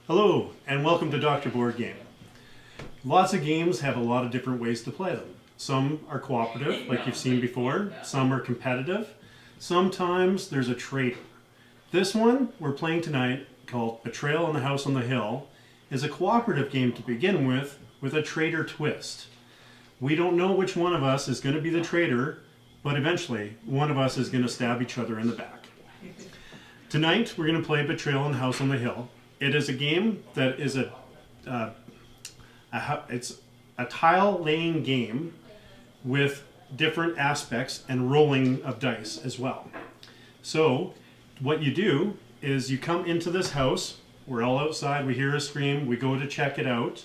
Hello, and welcome to Dr. Board Game. Lots of games have a lot of different ways to play them. Some are cooperative, like you've seen before. Some are competitive. Sometimes there's a traitor. This one we're playing tonight, called Betrayal in the House on the Hill, is a cooperative game to begin with a traitor twist. We don't know which one of us is going to be the traitor, but eventually one of us is going to stab each other in the back. Tonight we're going to play Betrayal in the House on the Hill. It is a game that is it's a tile laying game with different aspects and rolling of dice as well. So what you do is you come into this house, we're all outside, we hear a scream, we go to check it out,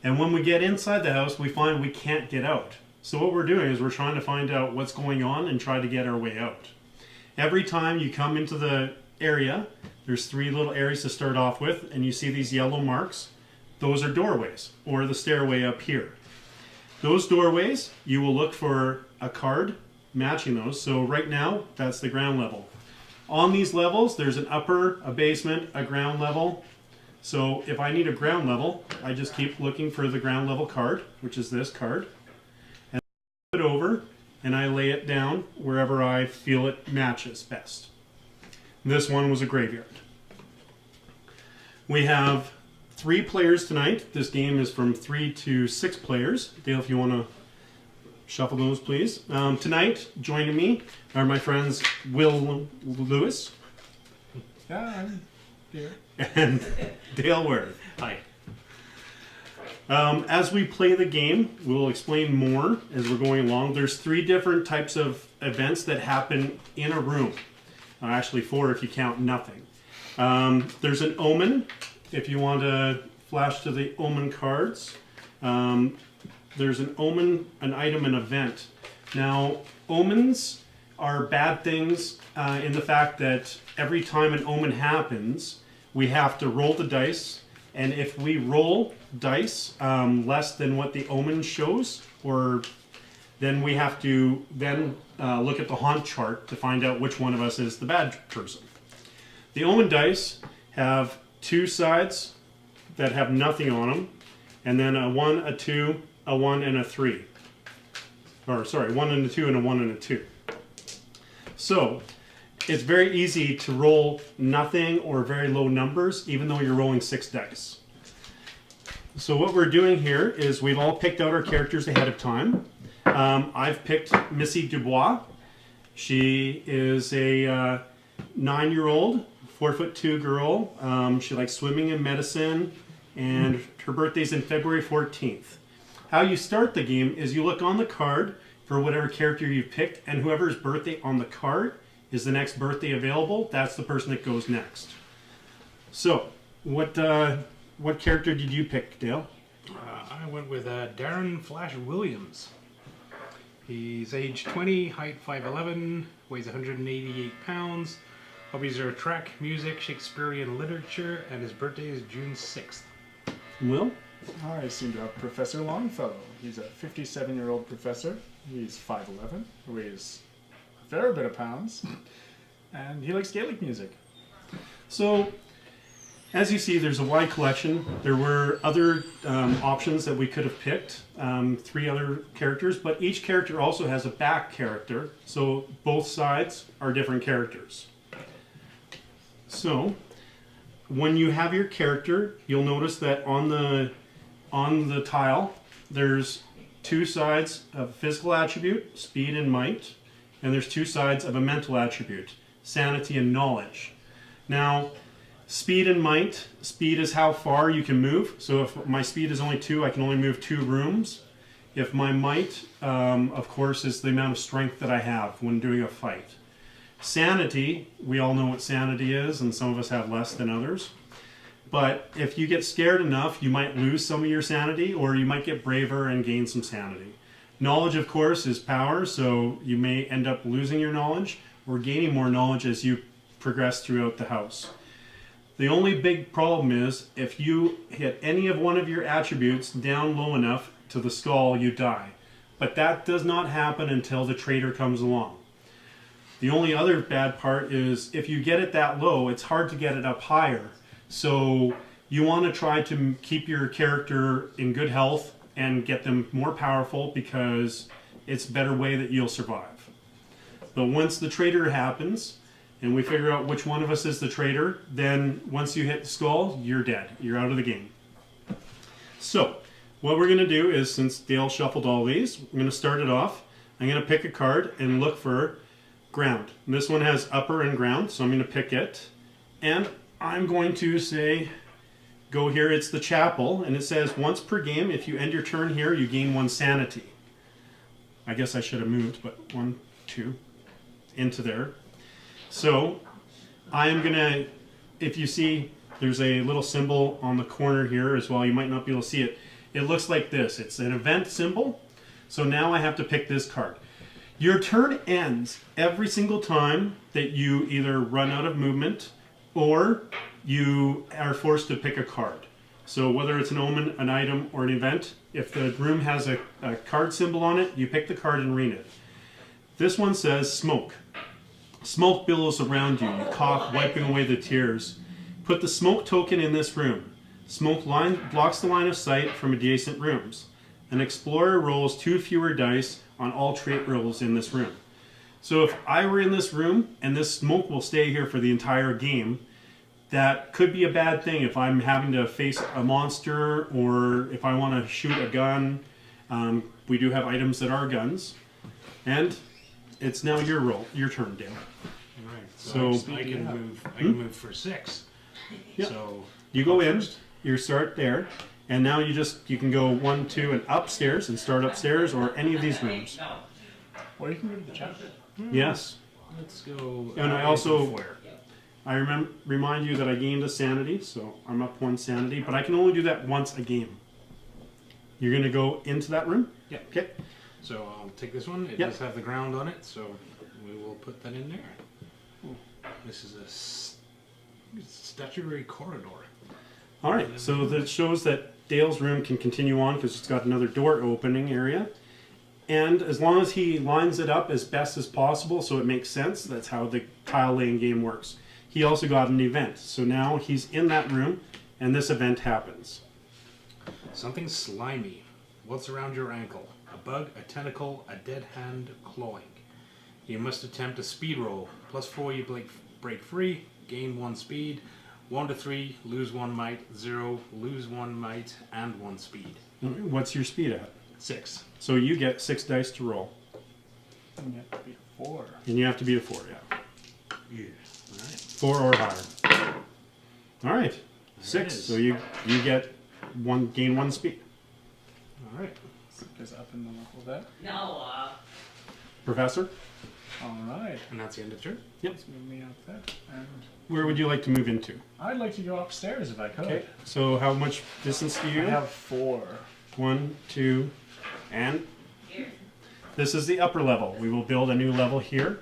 and when we get inside the house we find we can't get out. So what we're doing is we're trying to find out what's going on and try to get our way out. Every time you come into the area, there's 3 little areas to start off with, and you see these yellow marks. Those are doorways, or the stairway up here. Those doorways, you will look for a card matching those. So right now, that's the ground level. On these levels, there's an upper, a basement, a ground level. So if I need a ground level, I just keep looking for the ground level card, which is this card, and I flip it over, and I lay it down wherever I feel it matches best. This one was a graveyard. We have 3 players tonight. This game is from 3 to 6 players. Dale, if you want to shuffle those, please. Tonight, joining me are my friends Will Lewis. Yeah, I'm here. And Dale Worth. Hi. As we play the game, we'll explain more as we're going along. There's 3 different types of events that happen in a room. Actually 4 if you count nothing. There's an omen, if you want to flash to the omen cards. There's an omen, an item, an event. Now, omens are bad things in the fact that every time an omen happens, we have to roll the dice, and if we roll dice less than what the omen shows, then we have to look at the haunt chart to find out which one of us is the bad person. The omen dice have 2 sides that have nothing on them, and then a 1, a 2, a 1, and a 3. Or sorry, 1 and a 2 and a 1 and a 2. So it's very easy to roll nothing or very low numbers, even though you're rolling 6 dice. So what we're doing here is we've all picked out our characters ahead of time. I've picked Missy Dubois. She is a 9-year-old, 4'2" girl. She likes swimming and medicine, and her birthday's in February 14th. How you start the game is you look on the card for whatever character you've picked, and whoever's birthday on the card is the next birthday available. That's the person that goes next. So, what character did you pick, Dale? I went with Darren Flash Williams. He's age 20, height 5'11", weighs 188 pounds. Hobbies are track, music, Shakespearean literature, and his birthday is June 6th. Will? I seem to have Professor Longfellow. He's a 57-year-old professor. He's 5'11", weighs a fair bit of pounds, and he likes Gaelic music. So, as you see, there's a wide collection. There were other options that we could have picked, 3 other characters, but each character also has a back character, so both sides are different characters. So, when you have your character, you'll notice that on the tile, there's 2 sides of a physical attribute, speed and might, and there's 2 sides of a mental attribute, sanity and knowledge. Now, speed and might. Speed is how far you can move. So if my speed is only 2, I can only move 2 rooms. If my might, of course, is the amount of strength that I have when doing a fight. Sanity, we all know what sanity is, and some of us have less than others. But if you get scared enough, you might lose some of your sanity, or you might get braver and gain some sanity. Knowledge, of course, is power, so you may end up losing your knowledge, or gaining more knowledge as you progress throughout the house. The only big problem is if you hit any of one of your attributes down low enough to the skull, you die. But that does not happen until the traitor comes along. The only other bad part is if you get it that low, it's hard to get it up higher. So you want to try to keep your character in good health and get them more powerful because it's a better way that you'll survive. But once the traitor happens, and we figure out which one of us is the traitor, then once you hit the skull, you're dead. You're out of the game. So, what we're going to do is, since Dale shuffled all these, I'm going to start it off. I'm going to pick a card and look for ground. And this one has upper and ground, so I'm going to pick it. And I'm going to say, go here, it's the chapel, and it says, once per game, if you end your turn here, you gain 1 sanity. I guess I should have moved, but 1, 2, into there. So, I am going to, if you see, there's a little symbol on the corner here as well. You might not be able to see it. It looks like this. It's an event symbol. So now I have to pick this card. Your turn ends every single time that you either run out of movement or you are forced to pick a card. So whether it's an omen, an item, or an event, if the room has a card symbol on it, you pick the card and read it. This one says smoke. Smoke billows around you. You cough, wiping away the tears. Put the smoke token in this room. Smoke blocks the line of sight from adjacent rooms. An explorer rolls 2 fewer dice on all trait rolls in this room. So if I were in this room and this smoke will stay here for the entire game, that could be a bad thing if I'm having to face a monster or if I want to shoot a gun. We do have items that are guns. And it's now your turn, Dale. All right. So I can move for 6. Yeah. So you go in, you start there, and now you can go 1, 2, and upstairs and start upstairs or any of these rooms. Or you can go to the chapel. Yes. let's go. And I also where? I remind you that I gained a sanity, so I'm up 1 sanity, but I can only do that once a game. You're going to go into that room? Yeah. Okay. So I'll take this one. It Yep. does have the ground on it, so we will put that in there. This is a statuary corridor. All right, so that shows that Dale's room can continue on because it's got another door opening area. And as long as he lines it up as best as possible so it makes sense, that's how the tile laying game works. He also got an event. So now he's in that room and this event happens. Something slimy. What's around your ankle? A bug, a tentacle, a dead hand clawing. You must attempt a speed roll. +4, you break free, gain 1 speed. 1 to 3, lose 1 might. 0, lose 1 might and 1 speed. What's your speed at? 6. So you get 6 dice to roll. And you have to be a 4. And you have to beat a 4, yeah. Yeah. All right. 4 or higher. All right. 6. is. So you get gain 1 speed. All right. Goes up in the level that. No, Professor, All right. And that's the end of the turn. Let's move me up there. And where would you like to move into? I'd like to go upstairs if I could. Okay. So how much distance do you I have 4. 1, 2, and here. this is the upper level. We will build a new level here.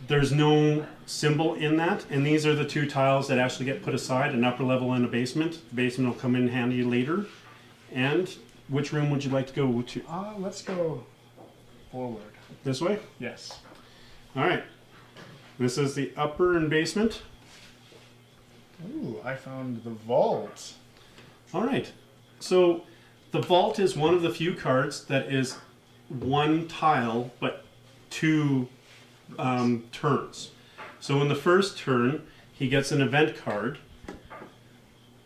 There's no symbol in that, and these are the 2 tiles that actually get put aside, an upper level and a basement. The basement will come in handy later. And which room would you like to go to? Let's go forward. This way? Yes. All right. This is the upper and basement. Ooh, I found the vault. All right. So the vault is one of the few cards that is 1 tile, but 2 turns. So in the first turn, he gets an event card.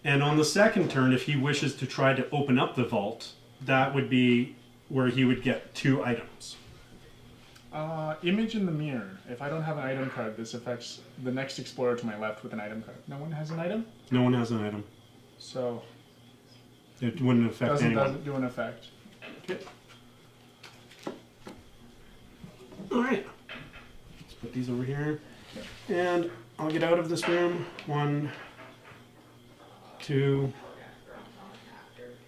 And on the second turn, if he wishes to try to open up the vault, that would be where he would get 2 items. Image in the mirror. If I don't have an item card, this affects the next explorer to my left with an item card. No one has an item? No one has an item. So, It wouldn't affect anyone. doesn't do an effect. Okay. All right. Let's put these over here. And I'll get out of this room. 1, 2,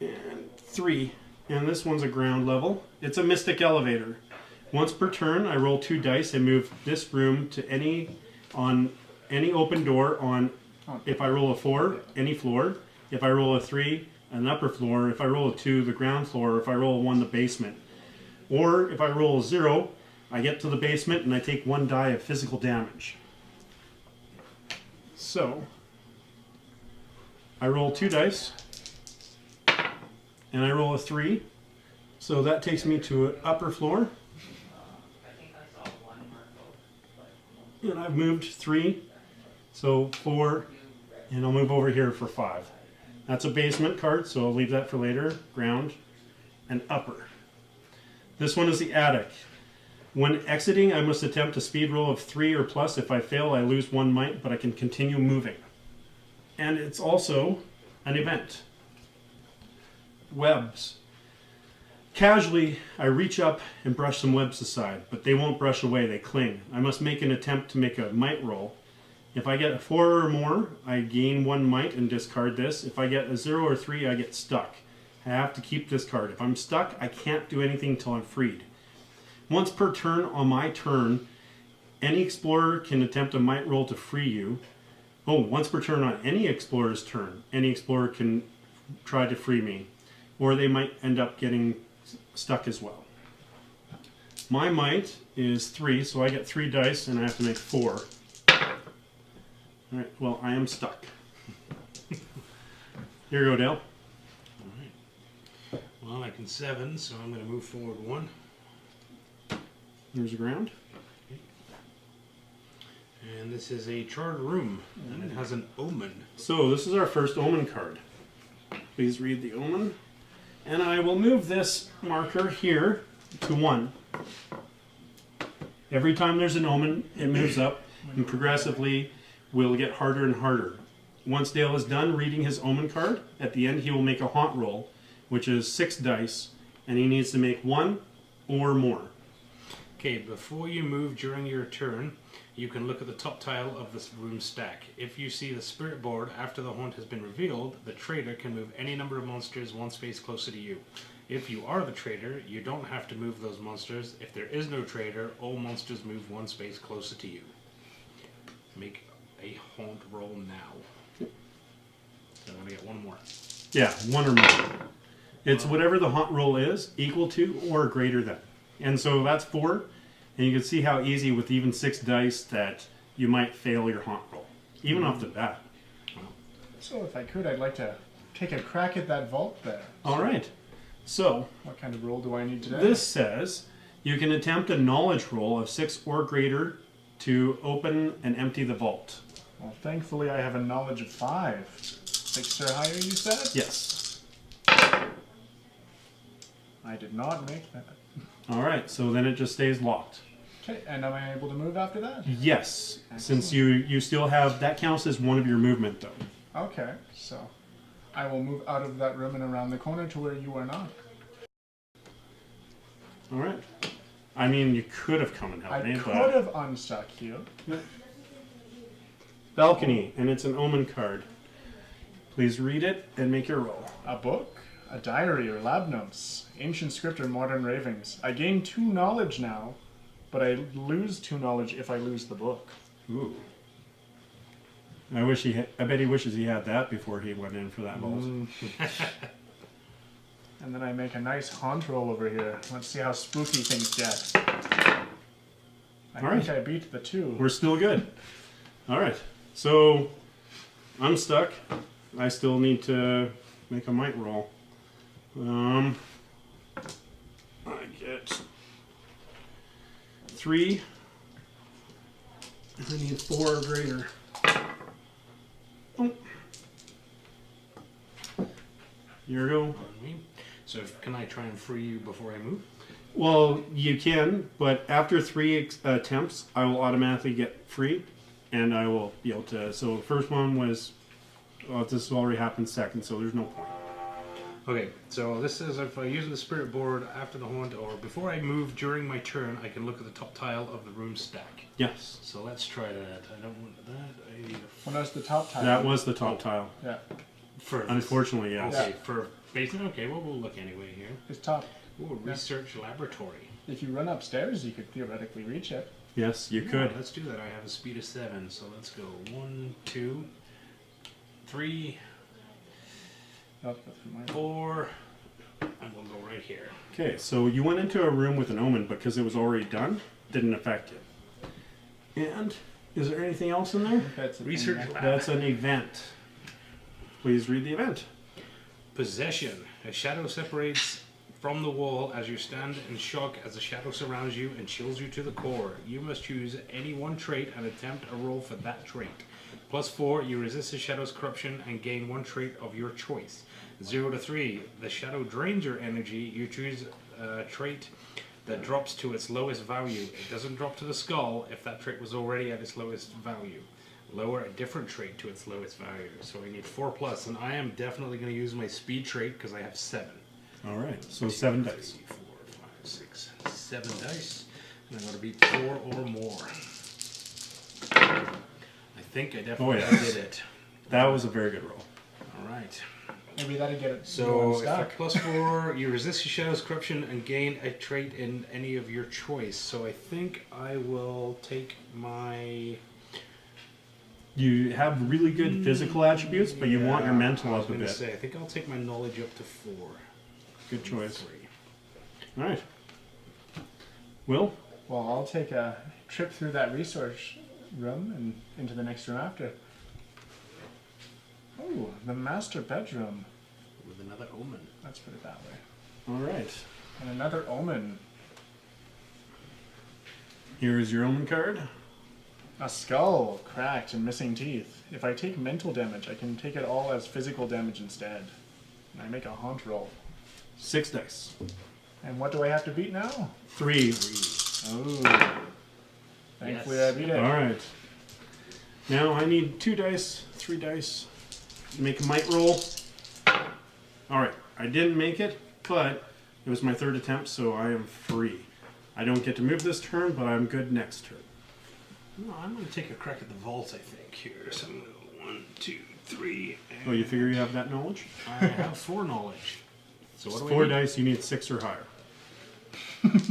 and 3. And this one's a ground level. It's a mystic elevator. Once per turn, I roll 2 dice and move this room to any open door on, if I roll a 4, any floor. If I roll a 3, an upper floor. If I roll a 2, the ground floor. Or if I roll a 1, the basement. Or if I roll a 0, I get to the basement and I take 1 die of physical damage. So, I roll 2 dice, and I roll a 3. So that takes me to an upper floor. And I've moved 3, so 4, and I'll move over here for 5. That's a basement card, so I'll leave that for later. Ground and upper. This one is the attic. When exiting, I must attempt a speed roll of 3 or plus. If I fail, I lose 1 might, but I can continue moving. And it's also an event. Webs. Casually, I reach up and brush some webs aside, but they won't brush away, they cling. I must make an attempt to make a might roll. If I get a 4 or more, I gain 1 might and discard this. If I get a 0 or 3, I get stuck. I have to keep this card. If I'm stuck, I can't do anything until I'm freed. Once per turn on my turn, any explorer can attempt a might roll to free you. Oh, once per turn on any explorer's turn, any explorer can try to free me. Or they might end up getting stuck as well. My might is 3, so I get 3 dice and I have to make 4. Alright, well, I am stuck. Here you go, Dale. Alright. Well, I can 7, so I'm going to move forward 1. There's the ground. And this is a charred room, and it has an omen. So, this is our first omen card. Please read the omen. And I will move this marker here to 1. Every time there's an omen, it moves up and progressively will get harder and harder. Once Dale is done reading his omen card, at the end he will make a haunt roll, which is 6 dice, and he needs to make 1 or more. Okay, before you move during your turn, you can look at the top tile of this room stack. If you see the spirit board after the haunt has been revealed, the trader can move any number of monsters 1 space closer to you. If you are the trader, you don't have to move those monsters. If there is no trader, all monsters move 1 space closer to you. Make a haunt roll now. So I'm going to get 1 more. Yeah, 1 or more. It's whatever the haunt roll is, equal to or greater than. And so that's 4. And you can see how easy with even 6 dice that you might fail your haunt roll, even off the bat. So if I could, I'd like to take a crack at that vault there. All right. So What kind of roll do I need today? this says you can attempt a knowledge roll of 6 or greater to open and empty the vault. Well, thankfully I have a knowledge of 5. 6 or higher, you said? Yes. I did not make that. All right. So then it just stays locked. Okay, and am I able to move after that? Yes. Since you still have, that counts as one of your movement though. Okay, so I will move out of that room and around the corner to where you are not. All right. I mean, you could have come and helped me, I could but have unstuck you. balcony, and it's an omen card. Please read it and make your roll. A book, a diary or lab notes, ancient script or modern ravings. I gain 2 knowledge now, but I lose 2 knowledge if I lose the book. Ooh. I bet he wishes he had that before he went in for that vault. And then I make a nice haunt roll over here. Let's see how spooky things get. I All right. think I beat the 2. We're still good. All right. So I'm stuck. I still need to make a might roll. I get 3. I need 4 or greater. Oh. Here we go. On me. So can I try and free you before I move? Well, you can, but after 3 attempts, I will automatically get free, and I will be able to. So the first one was, well, this already happened second, so there's no point. Okay, so this says if I use the spirit board after the haunt or before I move during my turn, I can look at the top tile of the room stack. Yes, So let's try that. I don't want that. I need a Well, that's the top tile. that was the top tile. Yeah, for this- Unfortunately, yes. Okay, for basically, okay, well, we'll look anyway here. it's top. Ooh, research laboratory. If you run upstairs, you could theoretically reach it. Yes, you Yeah, could. let's do that. I have a speed of 7, so let's go 1, 2, 3, Oh, that's for mine. 4, and we'll go right here. Okay, so you went into a room with an omen because it was already done, didn't affect it. And is there anything else in there? That's a Research thing, lab. That's an event. please read the event. Possession. A shadow separates from the wall as you stand in shock as the shadow surrounds you and chills you to the core. You must choose any one trait and attempt a roll for that trait. +4, you resist the shadow's corruption and gain one trait of your choice. 0 to 3, the shadow drains your energy. You choose a trait that drops to its lowest value. It doesn't drop to the skull if that trait was already at its lowest value. Lower a different trait to its lowest value. So I need 4+, and I am definitely going to use my speed trait because I have 7. All right, so 7 dice. 3, 4, 5, 6, 7 dice. And I'm going to beat 4 or more. I think I definitely did it. That was a very good roll. All right. Maybe that'd get it So, stuck. +4, you resist your shadow's corruption and gain a trait in any of your choice. So I think I will take my... You have really good physical attributes, but you want your mental up a bit. I think I'll take my knowledge up to 4. Good choice. 3. All right. Will? Well, I'll take a trip through that resource room and into the next room after. Oh, the master bedroom. With another omen. Let's put it that way. All right. And another omen. Here is your omen card. A skull, cracked and missing teeth. If I take mental damage, I can take it all as physical damage instead. And I make a haunt roll. 6 dice. And what do I have to beat now? 3. Oh. Thankfully I beat it. All right. Now I need 2 dice, 3 dice. Make a might roll. All right. I didn't make it, but it was my 3rd attempt, so I am free. I don't get to move this turn, but I'm good next turn. No, I'm going to take a crack at the vault, I think. Here, so I'm going to go 1, 2, 3. Oh, you figure you have that knowledge? I have 4 knowledge. So what do 4 I need? dice, you need 6 or higher.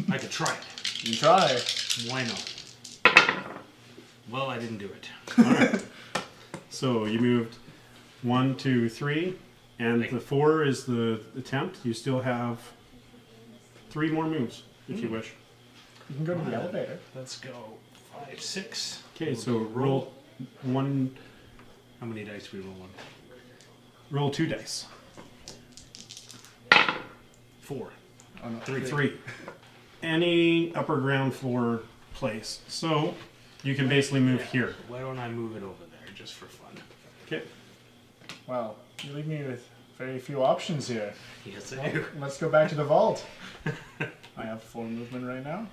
I could try it. You try. Why not? Well, I didn't do it. All right. So you moved 1, 2, 3, and the 4 is the attempt. You still have 3 more moves, if you wish. You can go to the elevator. Let's go 5, 6. Okay, so roll 1. How many dice we rolling? Roll 2 dice. 4. Oh, no, 3. Any upper ground floor place. So you can basically move here. Why don't I move it over there just for fun? Okay. Well, you leave me with very few options here. Yes, I do. Let's go back to the vault. I have 4 movement right now.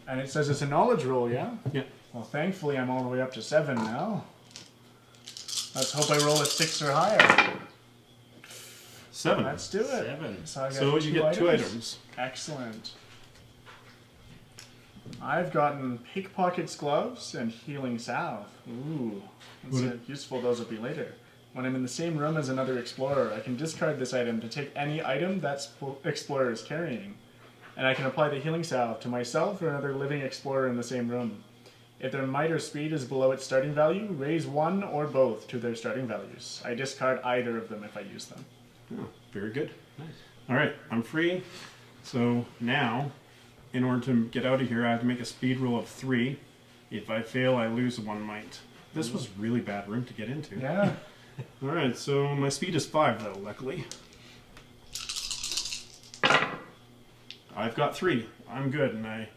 And it says it's a knowledge roll, yeah? Yeah. Well, thankfully I'm all the way up to 7 now. Let's hope I roll a 6 or higher. 7. Let's do it. 7. So, I got So you get 2 items. Excellent. I've gotten pickpocket's gloves and healing salve. Ooh, let's see how useful those will be later. When I'm in the same room as another explorer, I can discard this item to take any item that explorer is carrying. And I can apply the healing salve to myself or another living explorer in the same room. If their might or speed is below its starting value, raise one or both to their starting values. I discard either of them if I use them. Oh, very good. Nice. All right, I'm free. So now, in order to get out of here, I have to make a speed roll of 3. If I fail, I lose 1 might. This was a really bad room to get into. Yeah. All right, so my speed is 5, though, luckily. I've got 3. I'm good, and I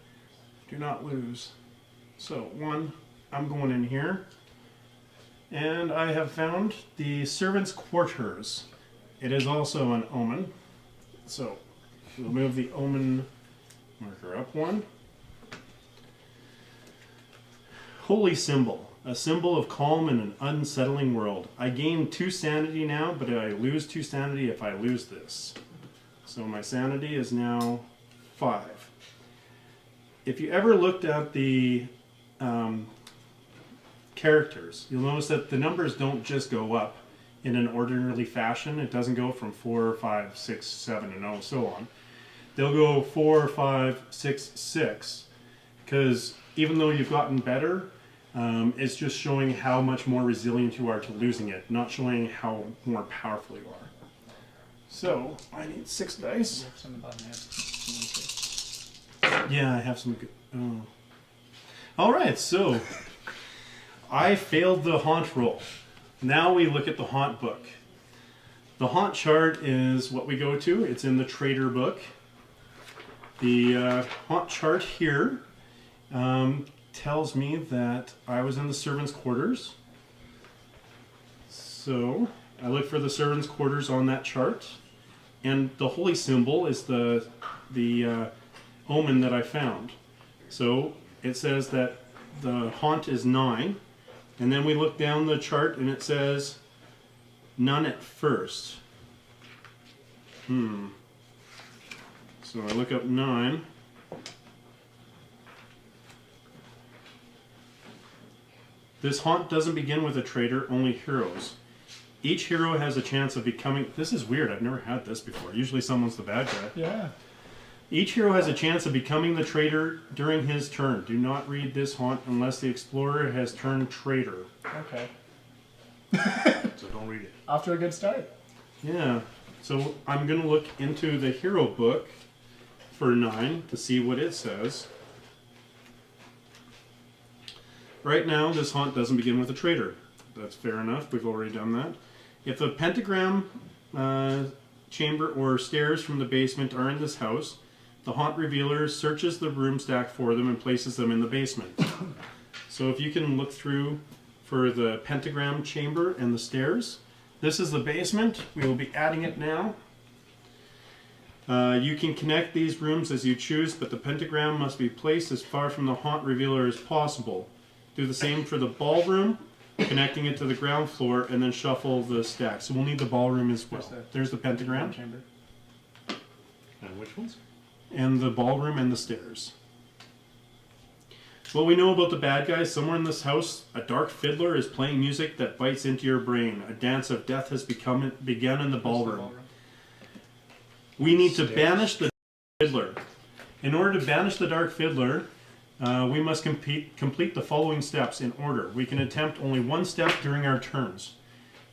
do not lose. So, 1, I'm going in here. And I have found the servants' quarters. It is also an omen. So, we'll move the omen marker up 1. Holy symbol. A symbol of calm in an unsettling world. I gain 2 sanity now, but I lose 2 sanity if I lose this. So my sanity is now 5. If you ever looked at the characters, you'll notice that the numbers don't just go up in an orderly fashion. It doesn't go from 4, 5, 6, 7, and so on. They'll go 4, 5, 6, 6, because even though you've gotten better, it's just showing how much more resilient you are to losing it, not showing how more powerful you are. So, I need 6 dice. You have some button Yeah, I have some good... Oh. Alright, so I failed the haunt roll. Now we look at the haunt book. The haunt chart is what we go to. It's in the trader book. The haunt chart here tells me that I was in the servants' quarters. So I look for the servants' quarters on that chart. And the holy symbol is the omen that I found. So it says that the haunt is 9. And then we look down the chart and it says none at first. So I look up 9. This haunt doesn't begin with a traitor, only heroes. Each hero has a chance of becoming... This is weird, I've never had this before. Usually someone's the bad guy. Yeah. Each hero has a chance of becoming the traitor during his turn. Do not read this haunt unless the explorer has turned traitor. Okay. So don't read it. Off to a good start. Yeah, so I'm going to look into the hero book for 9 to see what it says. Right now, this haunt doesn't begin with a traitor. That's fair enough. We've already done that. If the pentagram chamber or stairs from the basement are in this house, the haunt revealer searches the room stack for them and places them in the basement. So if you can look through for the pentagram chamber and the stairs, this is the basement. We will be adding it now. You can connect these rooms as you choose, but the pentagram must be placed as far from the haunt revealer as possible. Do the same for the ballroom, connecting it to the ground floor, and then shuffle the stacks. So we'll need the ballroom as well. There's the pentagram. Chamber. And which ones? And the ballroom and the stairs. What we know about the bad guys, somewhere in this house, a dark fiddler is playing music that bites into your brain. A dance of death has begun in the ballroom. We need to banish the fiddler. In order to banish the dark fiddler, we must complete the following steps in order. We can attempt only one step during our turns.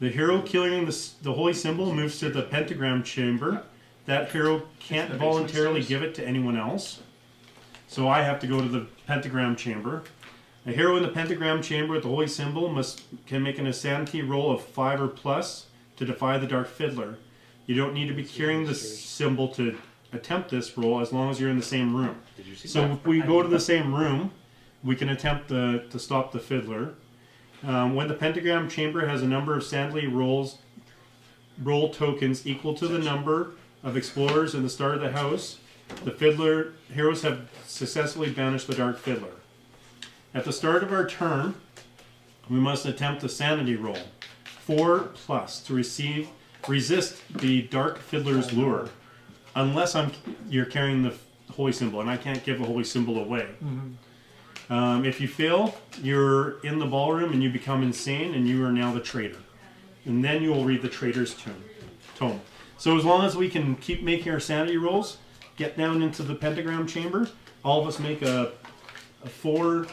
The hero killing the holy symbol moves to the pentagram chamber. That hero can't voluntarily give it to anyone else. So I have to go to the pentagram chamber. A hero in the pentagram chamber with the holy symbol can make an insanity roll of 5 or plus to defy the dark fiddler. You don't need to be carrying the symbol to attempt this roll as long as you're in the same room. So if we go to the same room, we can attempt to stop the fiddler. When the pentagram chamber has a number of sanity roll tokens equal to the number of explorers in the start of the house, the heroes have successfully banished the dark fiddler. At the start of our turn, we must attempt a sanity roll, 4 plus, to resist the dark fiddler's lure, unless you're carrying the holy symbol, and I can't give the holy symbol away. If you fail, you're in the ballroom and you become insane, and you are now the traitor. And then you will read the traitor's tome. So as long as we can keep making our sanity rolls, get down into the pentagram chamber, all of us make a 5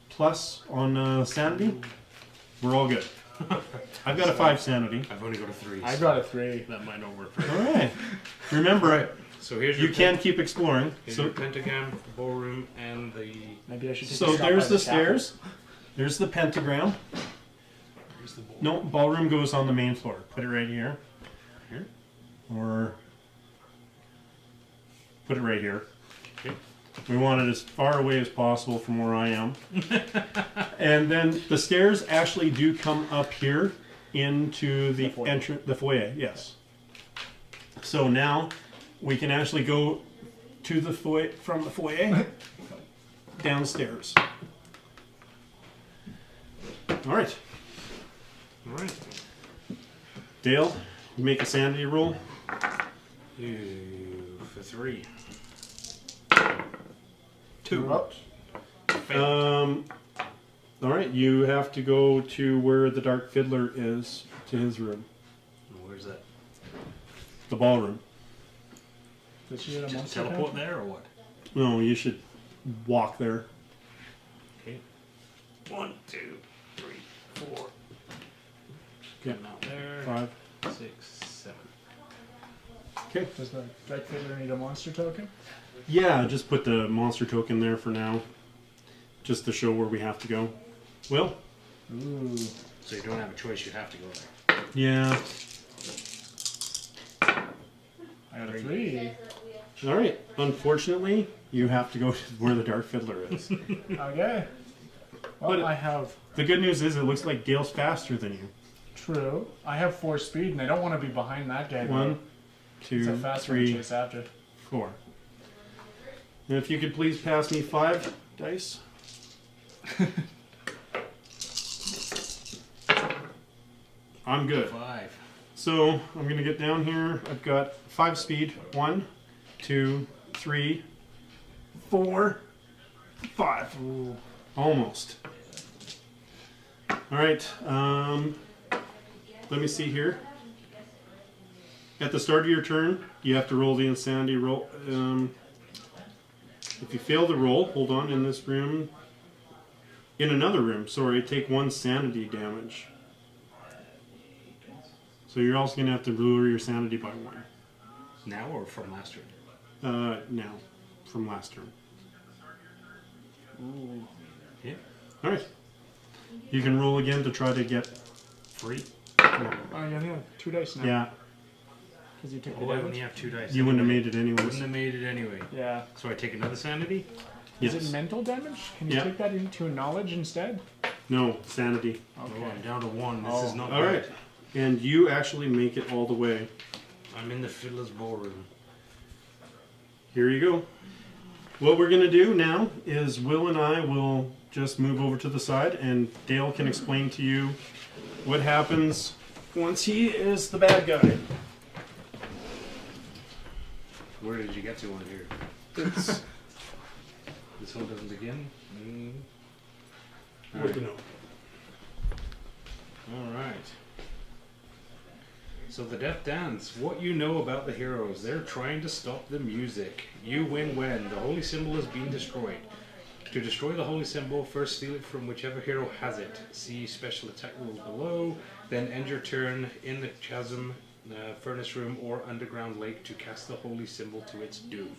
plus on sanity, we're all good. I've got a 5 sanity. I've only got a 3. I got a 3. That might not work for me. All right. Remember, So here's you can keep exploring. Here's So your pentagram, ballroom, and the... Maybe I should take So a stop there's by the chapel. stairs. There's the pentagram. Here's the ball. No, ballroom goes on the main floor. Put it right here. Here? Or put it right here. Okay. We want it as far away as possible from where I am. And then the stairs actually do come up here into the foyer, yes. So now we can actually go to the foyer, from the foyer downstairs. All right. All right. Dale, you make a sanity roll. For 3. 2. Whoops. All right, you have to go to where the dark fiddler is, to his room. Where's that? The ballroom. Did she get a Just monster teleport count? there or what? No, you should walk there. Okay. 1, 2, 3, 4. Okay. Out there. 5. 6, 7. Okay. Does the dark fiddler need a monster token? Yeah, just put the monster token there for now. Just to show where we have to go. Will? Ooh. So you don't have a choice. You have to go there. Yeah. I got a 3. All right. Unfortunately, you have to go to where the Dark Fiddler is. Okay. Well, But I have... The good news is it looks like Gale's faster than you. True. I have 4 speed, and I don't want to be behind that guy. 1, It's 2, a fast one to 3, chase after. 4. And if you could please pass me 5 dice. I'm good. 5. So I'm going to get down here. I've got 5 speed. 1, 2, 3, 4, 5. Ooh. Almost. All right. Let me see here. At the start of your turn, you have to roll the insanity roll. If you fail the roll, hold on, in this room. In another room, sorry, take 1 sanity damage. So you're also going to have to lower your sanity by 1. Now or from last turn? Now, from last turn. Ooh. Yeah. All right. You can roll again to try to get 3. Oh, yeah. 2 dice now. Yeah, Because you took the Oh, I damage. only have 2 dice. you wouldn't have anyway. made it anyways. Wouldn't have made it anyway. Yeah. So I take another sanity? Yes. Is it mental damage? Can you Yeah. take that into knowledge instead? No, sanity. Oh, I'm down to 1. This is not All bad. right. And you actually make it all the way. I'm in the Fiddler's Ballroom. Here you go. What we're going to do now is Will and I will just move over to the side, and Dale can explain to you what happens once he is the bad guy. Where did you get to on here? It's This one doesn't begin? good to know. Alright. So the Death Dance. What you know about the heroes. They're trying to stop the music. You win when the holy symbol is being destroyed. To destroy the holy symbol, first steal it from whichever hero has it. See special attack rules below. Then end your turn in the chasm, furnace room, or underground lake to cast the holy symbol to its doom.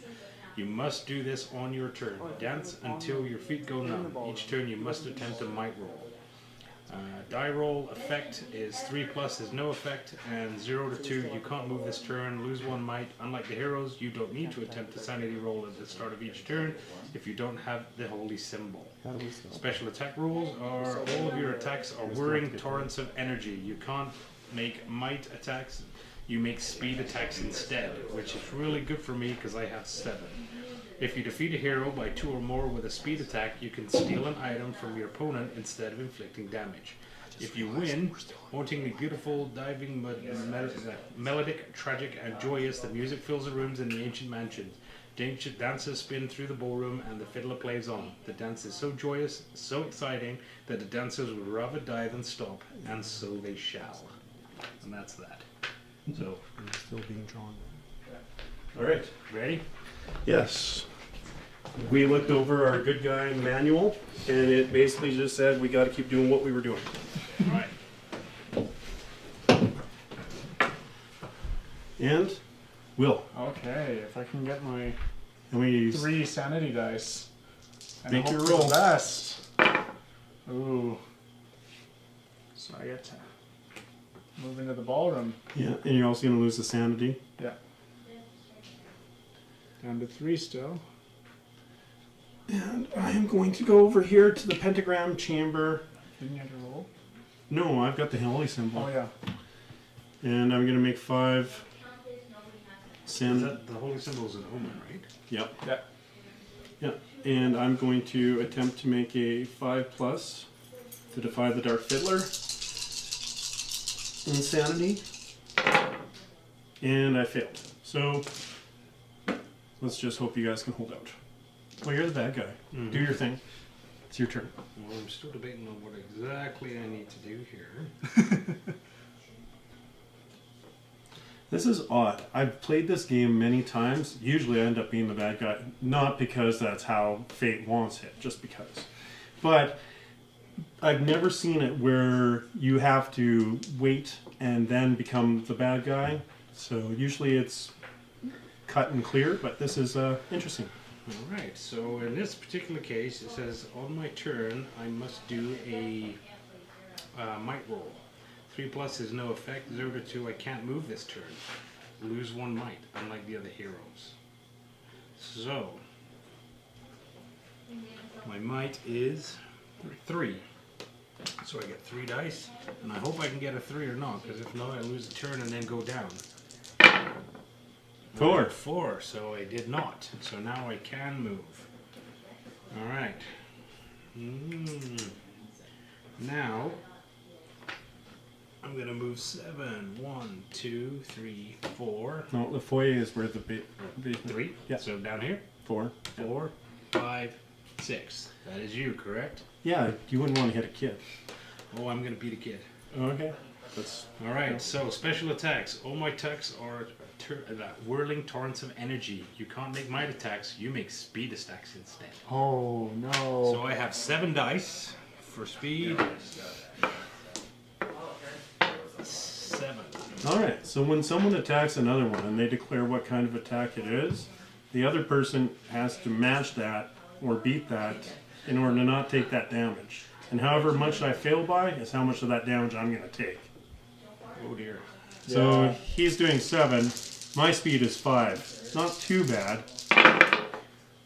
You must do this on your turn. Dance until your feet go numb. Each turn you must attempt a might roll. Die roll effect is 3+ is no effect, and 0 to 2 you can't move this turn, lose 1 might. Unlike the heroes, you don't need to attempt a sanity roll at the start of each turn if you don't have the holy symbol. Special attack rules are all of your attacks are whirring torrents of energy. You can't make might attacks, you make speed attacks instead, which is really good for me because I have 7. If you defeat a hero by 2 or more with a speed attack, you can steal an item from your opponent instead of inflicting damage. If you win, hauntingly beautiful, diving, melodic, tragic, and joyous, the music fills the rooms in the ancient mansions. Dancers spin through the ballroom and the fiddler plays on. The dance is so joyous, so exciting, that the dancers would rather die than stop, and so they shall. And that's that. So, I'm still being drawn. All right. ready? Yes. We looked over our good guy manual, and it basically just said we got to keep doing what we were doing. Alright. And Will, Okay, if I can get my and we use 3 sanity dice. And Make hope your for roll. the best. Ooh. So I get to move into the ballroom. yeah, and you're also going to lose the sanity. Yeah. Down to 3 still. And I am going to go over here to the pentagram chamber. Didn't you have to roll? No, I've got the holy symbol. Oh, yeah. And I'm going to make 5 Is sanity. that the holy symbol is an omen, right? Yep. Yeah. Yep. And I'm going to attempt to make a 5+ to defy the Dark Fiddler. Insanity. And I failed. So let's just hope you guys can hold out. Well, you're the bad guy. Do your thing. It's your turn. Well, I'm still debating on what exactly I need to do here. This is odd. I've played this game many times. Usually I end up being the bad guy. Not because that's how fate wants it, just because. But I've never seen it where you have to wait and then become the bad guy. So usually it's cut and clear, but this is interesting. Alright, so in this particular case, it says on my turn I must do a might roll. 3+ is no effect. 0 to 2, I can't move this turn. Lose 1 might, unlike the other heroes. So, my might is 3. So I get 3 dice, and I hope I can get a 3 or not, because if not, I lose a turn and then go down. 4. 4, so I did not. So now I can move. Alright. Now, I'm going to move 7. 1, 2, 3, 4. No, the foyer is where the 3? Yeah. So down here? 4. 4, 5, 6. That is you, correct? Yeah, you wouldn't want to hit a kid. Oh, I'm going to beat a kid. Okay. That's Alright, so special attacks. All my attacks are whirling torrents of energy. You can't make might attacks, you make speed attacks instead. Oh no. So I have 7 dice for speed. 7. Alright, so when someone attacks another one and they declare what kind of attack it is, the other person has to match that or beat that in order to not take that damage. And however much I fail by is how much of that damage I'm going to take. Oh dear. So Yeah. he's doing 7. My speed is 5. Not too bad.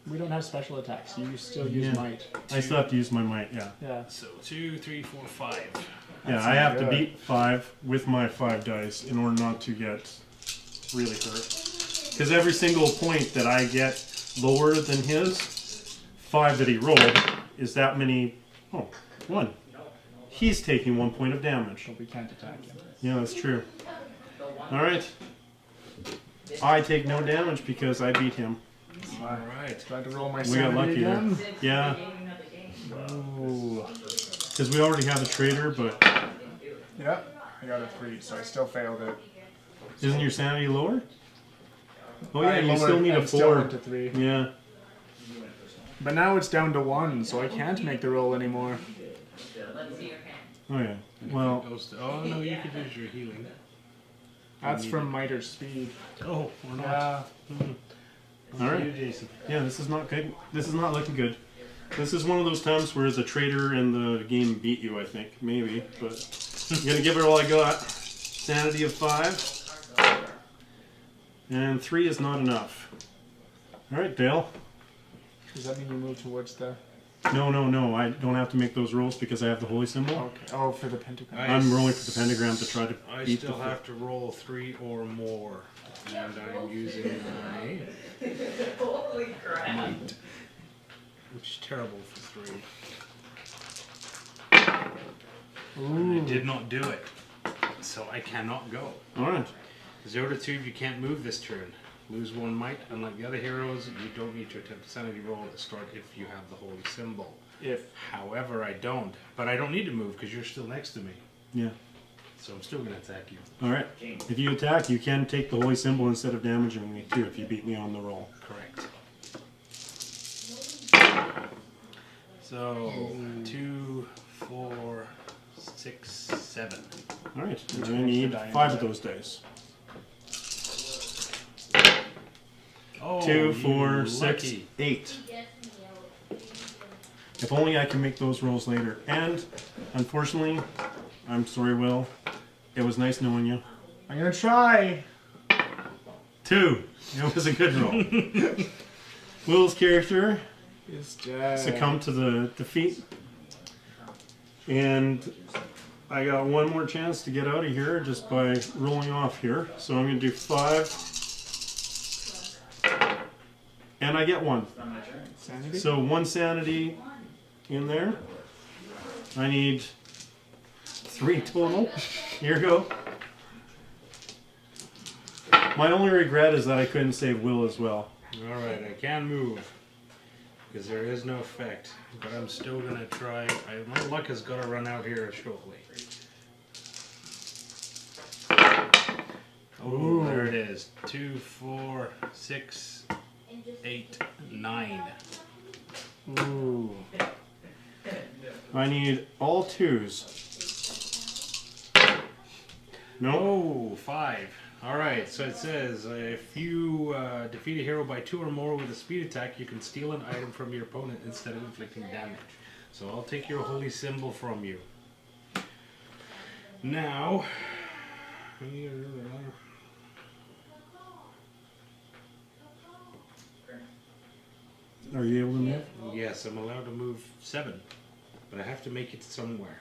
We don't have special attacks. You still use Yeah. might. I still have to use my might, yeah. Yeah. So 2, 3, 4, 5. Yeah, I have to good. beat 5 with my 5 dice in order not to get really hurt. Because every single point that I get lower than his 5 that he rolled is that many. Oh, 1. He's taking 1 point of damage. But we can't attack him. Yeah, that's true. Alright. I take no damage because I beat him. Alright. Do I have to roll my We got sanity lucky there. again? Yeah, Ooh. because we already have a traitor, but Yeah. I got a 3, so I still failed it. isn't your sanity lower? Oh I yeah, you lowered- still need I a still 4. went to 3. Yeah. But now it's down to 1, so I can't make the roll anymore. Oh yeah. Well, Oh no, you could use your healing. That's from might or speed. Oh, or not. Yeah. all right. You, Jason. Yeah, this is not good. This is not looking good. This is one of those times where the traitor in the game beat you, I think. Maybe. But I'm going to give it all I got. Sanity of 5. And 3 is not enough. Alright, Dale. Does that mean you move towards the... No. I don't have to make those rolls because I have the holy symbol. Okay. Oh, for the pentagram. I'm rolling for the pentagram to try to I beat still the have to roll 3 or more. And I'm using my Holy crap. might. Which is terrible for 3. And I did not do it. So I cannot go. Alright. 0 to 2, you can't move this turn. Lose 1 might. Unlike the other heroes, you don't need to attempt a sanity roll at the start if you have the holy symbol. If. However, I don't. But I don't need to move because you're still next to me. Yeah. So I'm still going to attack you. Alright. If you attack, you can take the holy symbol instead of damaging me too if you beat me on the roll. Correct. So, 2, 4, 6, 7. Alright. Which I makes need the die 5 of into those dice. Oh, 2, you 4, 6, lucky. 8. If only I can make those rolls later. And, unfortunately, I'm sorry, Will. It was nice knowing you. I'm gonna try! 2. It was a good roll. Will's character It's dead. succumbed to the defeat. And I got one more chance to get out of here just by rolling off here. So I'm going to do 5. And I get 1. Sanity? So 1 sanity in there. I need 3 total. Here you go. My only regret is that I couldn't save Will as well. Alright, I can move. Because there is no effect. But I'm still going to try. My luck has got to run out here shortly. Oh, there it is. 2, 4, 6, 8, 9. Ooh. I need all 2s. No. Oh, 5. Alright, so it says if you defeat a hero by 2 or more with a speed attack, you can steal an item from your opponent instead of inflicting damage. So I'll take your holy symbol from you. Now, Are you able to move? yes, I'm allowed to move 7, but I have to make it somewhere.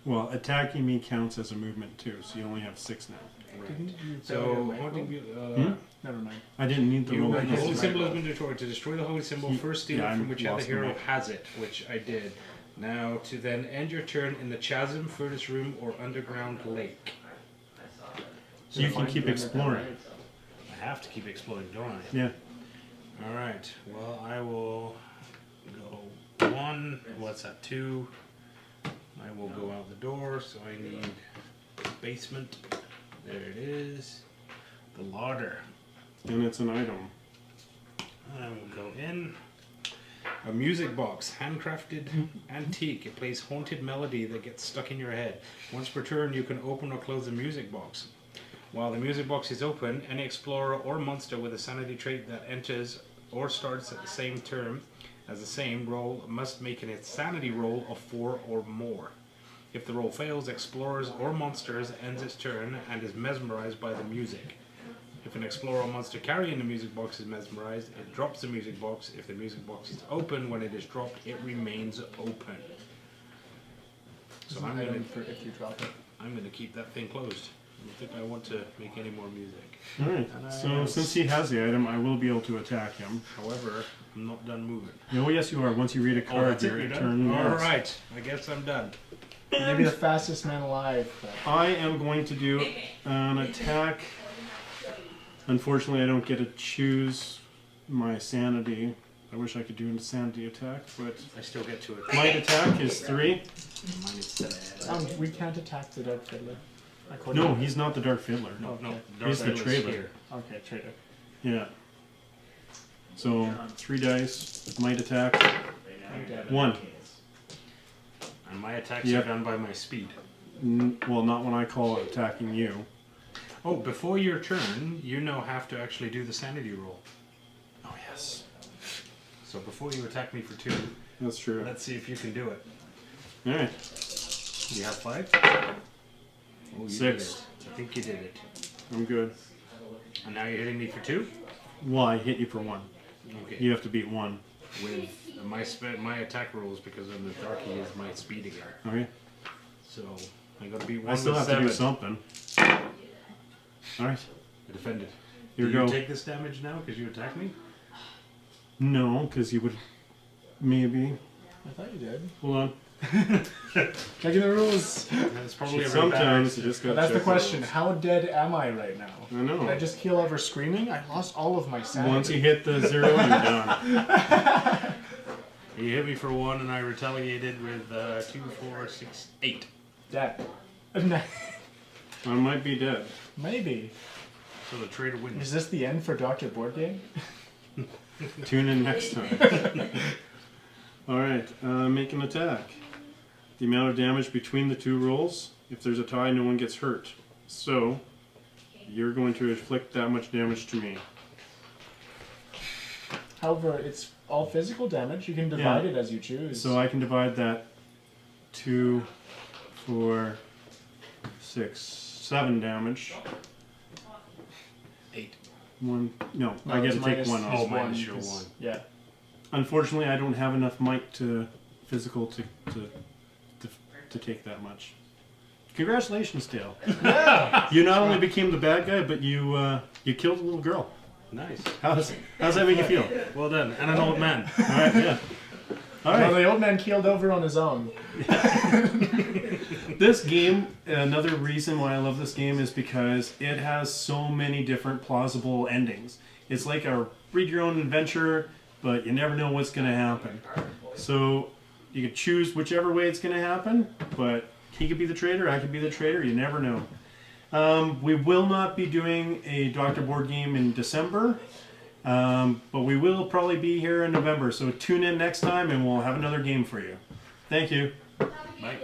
Well, attacking me counts as a movement too, so you only have 6 now. Didn't you So, fail I your want to micro? be, Never mind. I didn't need the the roll. holy symbol has been destroyed. To destroy the holy symbol, first steal Yeah, it from I'm whichever lost hero now. has it, which I did. Now, to then end your turn in the chasm, furnace room, or underground lake. So you can keep exploring. I have to keep exploring, don't I? Yeah. Alright, well, I will go 1. What's that? 2. I will go out the door, so I need basement. There it is. The larder. And it's an item. I will go in. A music box, handcrafted antique. It plays haunted melody that gets stuck in your head. Once per turn, you can open or close the music box. While the music box is open, any explorer or monster with a sanity trait that enters or starts at the same turn as the same roll must make an insanity roll of 4 or more. If the roll fails, explorers or monsters ends its turn and is mesmerized by the music. If an explorer or monster carrying the music box is mesmerized, it drops the music box. If the music box is open when it is dropped, it remains open. So I'm Item going for if you drop it. to keep that thing closed. I don't think I want to make any more music. Alright. So since he has the item, I will be able to attack him. However, I'm not done moving. Oh yes you are. Once you read a card, that's it, your you're done? turn. All ends. right, I guess I'm done. Maybe the fastest man alive. But I am going to do an attack. Unfortunately, I don't get to choose my sanity. I wish I could do a sanity attack, but I still get to it. might attack is 3. Mine is 7. we can't attack the Dark Fiddler. No, he's not the Dark Fiddler. No, no. He's the Dark Fiddler's trailer. here. Okay, traitor. Yeah. So 3 dice, might attack. 1. And my attacks Yep. are done by my speed. Well, not when I call it attacking you. Oh, before your turn, you now have to actually do the sanity roll. Oh yes, So before you attack me for 2, that's true. let's see if you can do it. All right. You have 5? Oh, you 6. did it. I think you did it. I'm good. And now you're hitting me for 2? Well, I hit you for 1. Okay. You have to beat 1. With my attack rolls, because I'm the darky, is my speed again. Okay. So I gotta beat 1 I still with have 7. to do something. All right. I defended. Here we Do you go. take this damage now because you attacked me? No, because you would maybe. I thought you did. Hold on. Checking the rules. That's probably a Sometimes very you just got. But that's the question. How dead am I right now? I know. Did I just keel over screaming? I lost all of my sanity. Once you hit the 0, you're done. You hit me for 1 and I retaliated with 2, 4, 6, 8. Dead. I might be dead. Maybe. So the traitor wins. Is this the end for Dr. Board Game? Tune in next time. All right. Make an attack. The amount of damage between the 2 rolls. If there's a tie, no one gets hurt. So you're going to inflict that much damage to me. However, it's all physical damage. You can divide it as you choose. So I can divide that 2, 4, 6, 7 damage. 8. 1. No, No, I get it's to take minus- 1 it's off. Oh, minus your 'cause- 1. Yeah. Unfortunately, I don't have enough might to physical to take that much. Congratulations, Dale. Yeah. You not only became the bad guy, but you killed a little girl. Nice. How's that make you feel? Well done. And an old man. All right, yeah. All Well, right. the old man keeled over on his own. This game, another reason why I love this game is because it has so many different plausible endings. It's like a read your own adventure, but you never know what's going to happen. So you can choose whichever way it's going to happen, but he could be the traitor, I could be the traitor, you never know. We will not be doing a Dr. Board game in December, but we will probably be here in November. So tune in next time and we'll have another game for you. Thank you. Bye.